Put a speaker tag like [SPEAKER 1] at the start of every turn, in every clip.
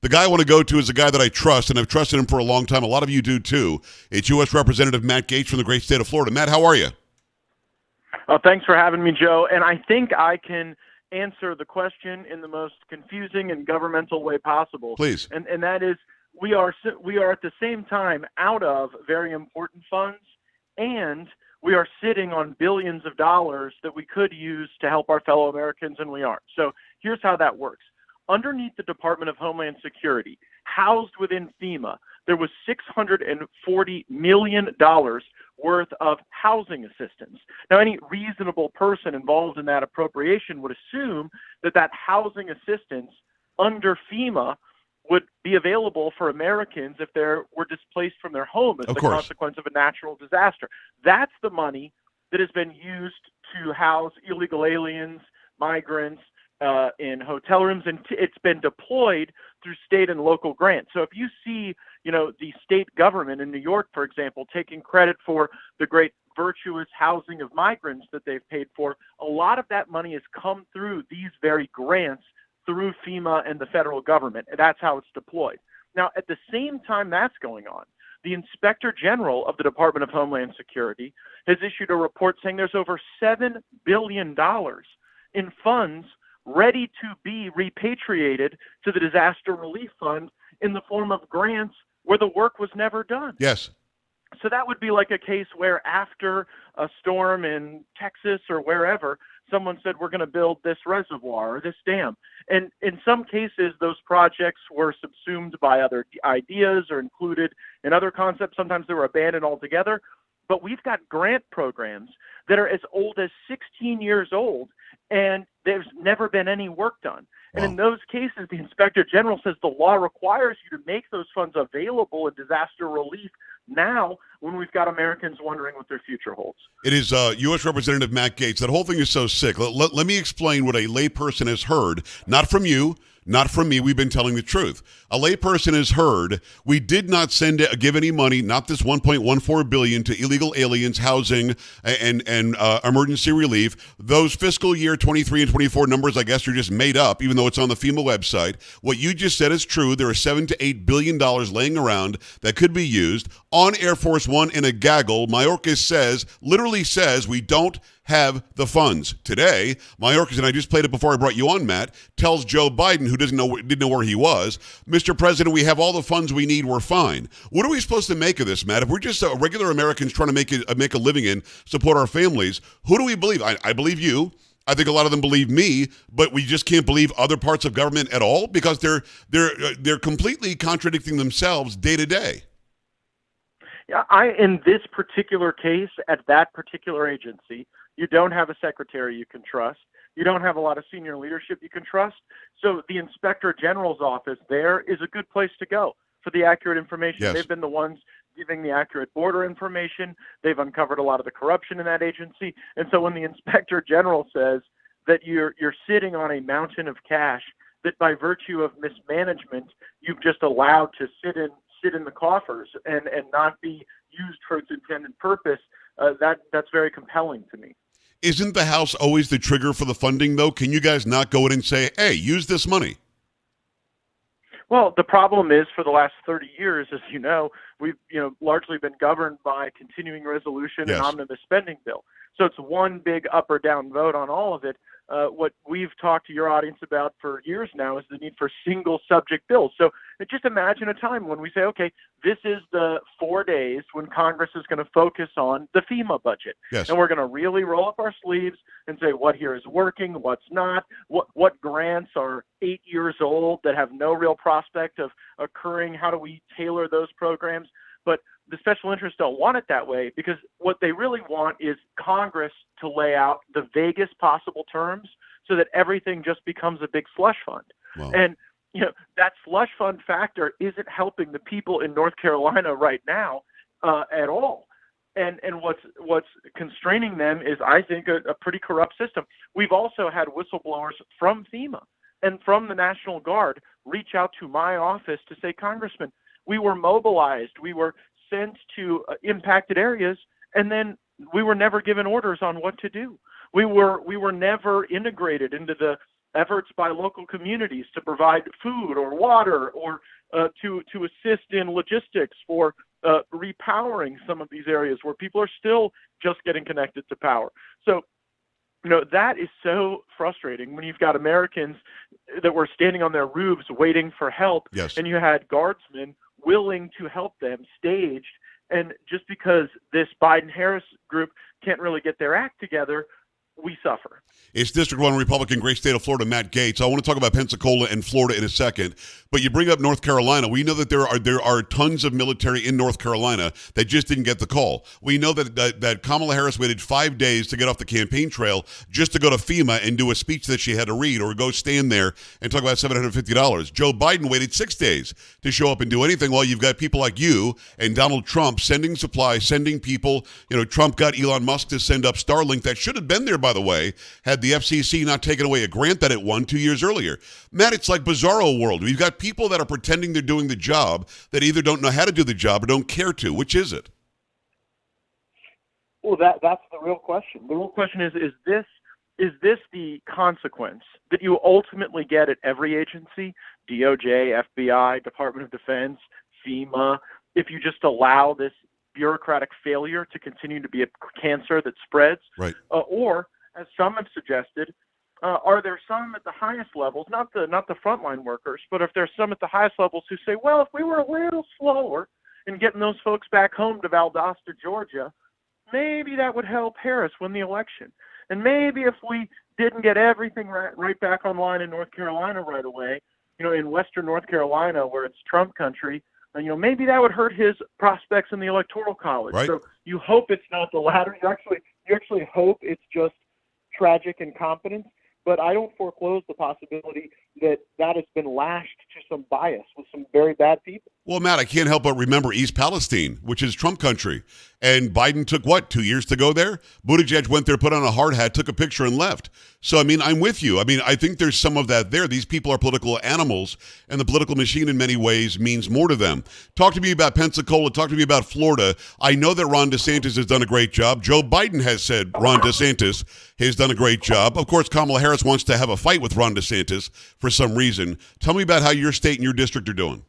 [SPEAKER 1] The guy I want to go to is a guy that I trust, and I've trusted him for a long time. A lot of you do too. It's U.S. Representative Matt Gaetz from the great state of Florida. Matt, how are you?
[SPEAKER 2] Thanks for having me, Joe. And I think I can answer the question in the most confusing and governmental way possible.
[SPEAKER 1] Please.
[SPEAKER 2] And that is, we are at the same time out of very important funds, and we are sitting on billions of dollars that we could use to help our fellow Americans, and we aren't. So here's how that works. Underneath the Department of Homeland Security, housed within FEMA, there was $640 million worth of housing assistance. Now, any reasonable person involved in that appropriation would assume that that housing assistance under FEMA would be available for Americans if they were displaced from their home as the consequence of a natural disaster. That's the money that has been used to house illegal aliens, migrants, in hotel rooms, and it's been deployed through state and local grants. So if you see, the state government in New York, for example, taking credit for the great virtuous housing of migrants that they've paid for, a lot of that money has come through these very grants through FEMA and the federal government, and that's how it's deployed. Now, at the same time that's going on, the Inspector General of the Department of Homeland Security has issued a report saying there's over $7 billion in funds ready to be repatriated to the Disaster Relief Fund in the form of grants where the work was never done.
[SPEAKER 1] Yes.
[SPEAKER 2] So that would be like a case where after a storm in Texas or wherever, someone said, we're going to build this reservoir or this dam. And in some cases, those projects were subsumed by other ideas or included in other concepts. Sometimes they were abandoned altogether. But we've got grant programs that are as old as 16 years old, and there's never been any work done. And in those cases, the Inspector General says the law requires you to make those funds available in disaster relief now when we've got Americans wondering what their future holds.
[SPEAKER 1] It is U.S. Representative Matt Gaetz. That whole thing is so sick. Let me explain what a layperson has heard, not from you, not from me. We've been telling the truth. A layperson has heard we did not give any money, not this $1.14 billion, to illegal aliens, housing, and emergency relief. Those fiscal year 23 and 24 numbers, I guess, are just made up, even though it's on the FEMA website. What you just said is true. There are $7 to $8 billion laying around that could be used. On Air Force One in a gaggle, Mayorkas literally says we don't have the funds. Today, Mayorkas, and I just played it before I brought you on, Matt, tells Joe Biden, who didn't know where he was, Mr. President, we have all the funds we need, we're fine. What are we supposed to make of this, Matt? If we're just regular Americans trying to make a living and support our families, who do we believe? I believe you. I think a lot of them believe me, but we just can't believe other parts of government at all because they're completely contradicting themselves day to day.
[SPEAKER 2] Yeah, in this particular case, at that particular agency, you don't have a secretary you can trust. You don't have a lot of senior leadership you can trust. So the Inspector General's office there is a good place to go for the accurate information.
[SPEAKER 1] Yes.
[SPEAKER 2] They've been the ones giving the accurate border information. They've uncovered a lot of the corruption in that agency. And so when the Inspector General says that you're sitting on a mountain of cash that by virtue of mismanagement you've just allowed to sit in the coffers and not be used for its intended purpose, that's very compelling to me.
[SPEAKER 1] Isn't the House always the trigger for the funding, though? Can you guys not go in and say, hey, use this money?
[SPEAKER 2] Well, the problem is for the last 30 years, as you know, we've largely been governed by continuing resolution and omnibus spending bill. So it's one big up or down vote on all of it. What we've talked to your audience about for years now is the need for single subject bills. So just imagine a time when we say, okay, this is the 4 days when Congress is going to focus on the FEMA budget.
[SPEAKER 1] Yes.
[SPEAKER 2] And we're going to really roll up our sleeves and say what here is working, what's not, what grants are 8 years old that have no real prospect of occurring. How do we tailor those programs? But the special interests don't want it that way because what they really want is Congress to lay out the vaguest possible terms so that everything just becomes a big slush fund.
[SPEAKER 1] Wow.
[SPEAKER 2] And that slush fund factor isn't helping the people in North Carolina right now at all. And what's constraining them is, I think, a pretty corrupt system. We've also had whistleblowers from FEMA and from the National Guard reach out to my office to say, Congressman, we were mobilized, we were sent to impacted areas, and then we were never given orders on what to do. We were never integrated into the efforts by local communities to provide food or water or to assist in logistics for repowering some of these areas where people are still just getting connected to power. So, that is so frustrating when you've got Americans that were standing on their roofs waiting for help,
[SPEAKER 1] Yes.
[SPEAKER 2] and you had guardsmen willing to help them staged. And just because this Biden-Harris group can't really get their act together, we suffer.
[SPEAKER 1] It's District 1 Republican, great state of Florida, Matt Gaetz. I want to talk about Pensacola and Florida in a second, but you bring up North Carolina. We know that there are tons of military in North Carolina that just didn't get the call. We know that Kamala Harris waited 5 days to get off the campaign trail just to go to FEMA and do a speech that she had to read or go stand there and talk about $750. Joe Biden waited 6 days to show up and do anything. While you've got people like you and Donald Trump sending supplies, sending people. Trump got Elon Musk to send up Starlink that should have been there, by the way, had the FCC not taken away a grant that it won 2 years earlier. Matt, it's like bizarro world. We've got people that are pretending they're doing the job that either don't know how to do the job or don't care to. Which is it?
[SPEAKER 2] Well, that's the real question. The real question is this the consequence that you ultimately get at every agency, DOJ, FBI, Department of Defense, FEMA, if you just allow this bureaucratic failure to continue to be a cancer that spreads?
[SPEAKER 1] Right.
[SPEAKER 2] Or, as some have suggested, are there some at the highest levels, not the frontline workers, but if there's some at the highest levels who say, well, if we were a little slower in getting those folks back home to Valdosta, Georgia, maybe that would help Harris win the election. And maybe if we didn't get everything right back online in North Carolina right away, in Western North Carolina where it's Trump country, maybe that would hurt his prospects in the Electoral College.
[SPEAKER 1] Right.
[SPEAKER 2] So you hope it's not the latter. You actually hope it's just tragic incompetence. But I don't foreclose the possibility that has been lashed to some bias with some very bad people.
[SPEAKER 1] Well, Matt, I can't help but remember East Palestine, which is Trump country. And Biden took, 2 years to go there? Buttigieg went there, put on a hard hat, took a picture, and left. So, I'm with you. I think there's some of that there. These people are political animals, and the political machine in many ways means more to them. Talk to me about Pensacola. Talk to me about Florida. I know that Ron DeSantis has done a great job. Joe Biden has said Ron DeSantis has done a great job. Of course, Kamala Harris wants to have a fight with Ron DeSantis for some reason. Tell me about how your state and your district are doing.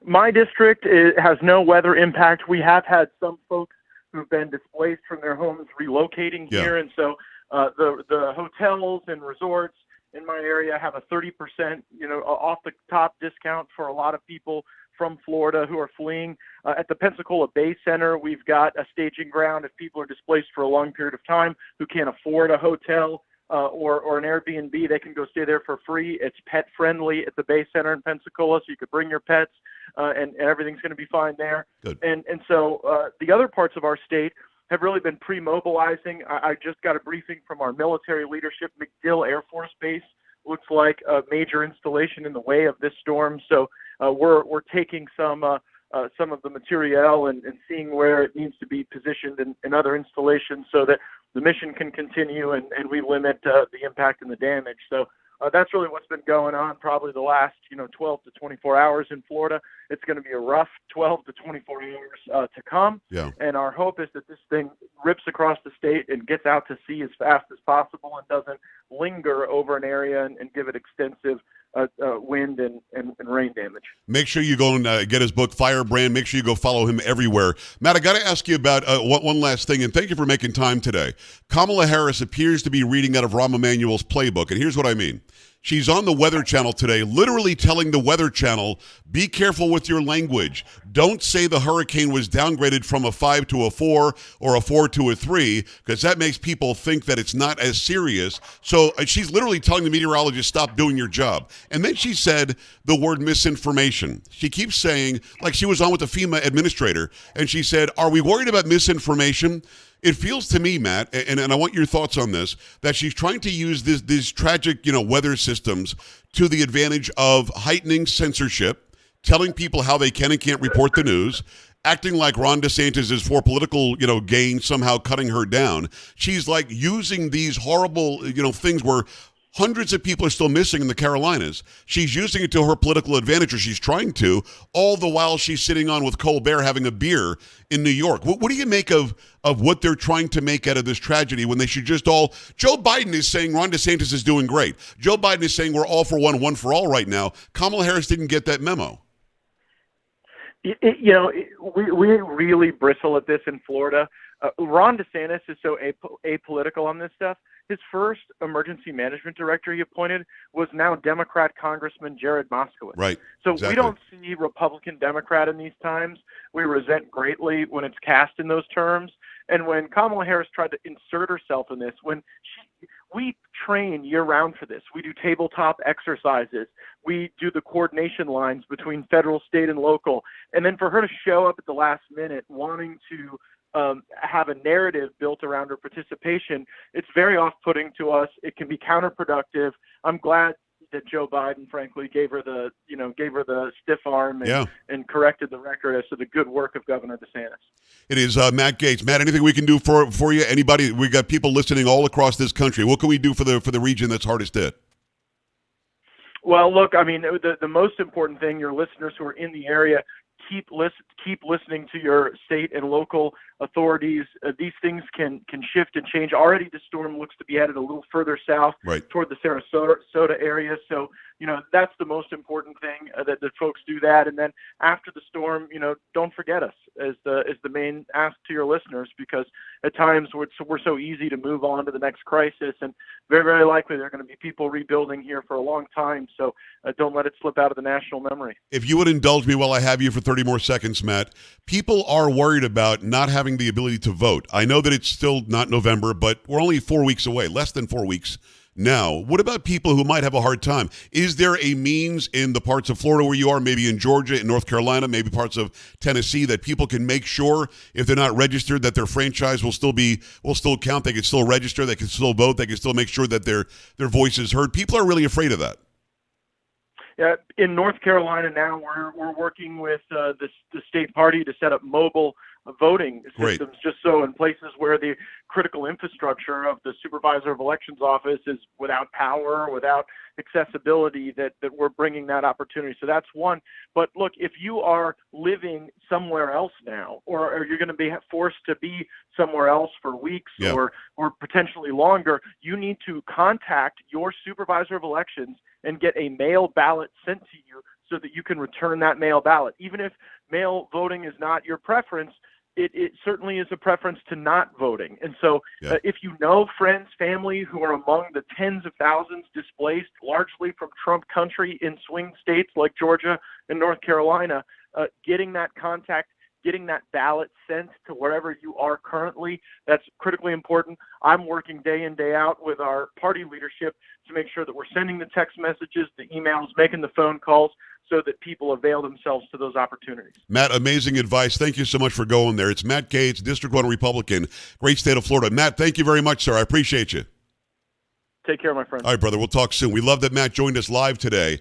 [SPEAKER 2] My district has no weather impact. We have had some folks who've been displaced from their homes relocating here, and so the hotels and resorts in my area have a 30% off the top discount for a lot of people from Florida who are fleeing. At the Pensacola Bay Center, we've got a staging ground if people are displaced for a long period of time who can't afford a hotel or an Airbnb. They can go stay there for free. It's pet friendly at the Bay Center in Pensacola, so you could bring your pets and everything's going to be fine there.
[SPEAKER 1] Good.
[SPEAKER 2] And so the other parts of our state have really been pre-mobilizing. I just got a briefing from our military leadership. MacDill Air Force Base looks like a major installation in the way of this storm. So we're taking some of the materiel and seeing where it needs to be positioned in other installations so that the mission can continue and we limit the impact and the damage. So that's really what's been going on probably the last 12 to 24 hours in Florida. It's going to be a rough 12 to 24 hours to come.
[SPEAKER 1] Yeah.
[SPEAKER 2] And our hope is that this thing rips across the state and gets out to sea as fast as possible and doesn't linger over an area and give it extensive wind and rain damage.
[SPEAKER 1] Make sure you go and get his book, Firebrand. Make sure you go follow him everywhere. Matt, I got to ask you about one last thing, and thank you for making time today. Kamala Harris appears to be reading out of Rahm Emanuel's playbook, and here's what I mean. She's on the Weather Channel today, literally telling the Weather Channel, be careful with your language. Don't say the hurricane was downgraded from a 5 to a 4 or a 4 to a 3, because that makes people think that it's not as serious. So she's literally telling the meteorologist, stop doing your job. And then she said the word misinformation. She keeps saying, like she was on with the FEMA administrator, and she said, are we worried about misinformation? It feels to me, Matt, and I want your thoughts on this, that she's trying to use these tragic, weather systems to the advantage of heightening censorship, telling people how they can and can't report the news, acting like Ron DeSantis is for political, gain, somehow cutting her down. She's like using these horrible, things where Hundreds of people are still missing in the Carolinas. She's using it to her political advantage, or she's trying to, all the while she's sitting on with Colbert having a beer in New York. What do you make of what they're trying to make out of this tragedy when they should just all... Joe Biden is saying Ron DeSantis is doing great. Joe Biden is saying we're all for one for all right now. Kamala Harris didn't get that memo.
[SPEAKER 2] We really bristle at this in Florida. Ron DeSantis is so apolitical on this stuff. His first emergency management director he appointed was now Democrat Congressman Jared Moskowitz.
[SPEAKER 1] Right.
[SPEAKER 2] So
[SPEAKER 1] exactly.
[SPEAKER 2] We don't see Republican Democrat in these times. We resent greatly when it's cast in those terms. And when Kamala Harris tried to insert herself in this, we train year-round for this. We do tabletop exercises. We do the coordination lines between federal, state, and local. And then for her to show up at the last minute wanting to have a narrative built around her participation, it's very off-putting to us. It can be counterproductive. I'm glad that Joe Biden, frankly, gave her the stiff arm and corrected the record as to the good work of Governor DeSantis.
[SPEAKER 1] It is Matt Gaetz. Matt, anything we can do for you? Anybody? We got people listening all across this country. What can we do for the region that's hardest hit?
[SPEAKER 2] Well, look, I mean, the most important thing, your listeners who are in the area, keep listening to your state and local authorities. These things can shift and change. Already the storm looks to be headed a little further south toward the Sarasota area. So, that's the most important thing, that folks do that. And then after the storm, don't forget us as the main ask to your listeners, because at times we're so easy to move on to the next crisis, and very, very likely there are going to be people rebuilding here for a long time. So don't let it slip out of the national memory.
[SPEAKER 1] If you would indulge me while I have you for 30 more seconds, Matt, people are worried about not having the ability to vote. I know that it's still not November, but we're only 4 weeks away, less than 4 weeks now. What about people who might have a hard time? Is there a means in the parts of Florida where you are, maybe in Georgia, in North Carolina, maybe parts of Tennessee, that people can make sure if they're not registered that their franchise will still count, they can still register, they can still vote, they can still make sure that their voice is heard? People are really afraid of that.
[SPEAKER 2] Yeah, in North Carolina now, we're working with the state party to set up mobile voting systems, just so in places where the critical infrastructure of the supervisor of elections office is without power, without accessibility, that we're bringing that opportunity. So that's one. But look, if you are living somewhere else now, or you're going to be forced to be somewhere else for weeks or potentially longer, you need to contact your supervisor of elections and get a mail ballot sent to you so that you can return that mail ballot. Even if mail voting is not your preference, it certainly is a preference to not voting. And so if you know friends, family who are among the tens of thousands displaced largely from Trump country in swing states like Georgia and North Carolina, getting that contact, getting that ballot sent to wherever you are currently, that's critically important. I'm working day in, day out with our party leadership to make sure that we're sending the text messages, the emails, making the phone calls, so that people avail themselves to those opportunities.
[SPEAKER 1] Matt, amazing advice. Thank you so much for going there. It's Matt Gaetz, District 1 Republican, great state of Florida. Matt, thank you very much, sir. I appreciate you.
[SPEAKER 2] Take care, my friend.
[SPEAKER 1] All right, brother. We'll talk soon. We love that Matt joined us live today.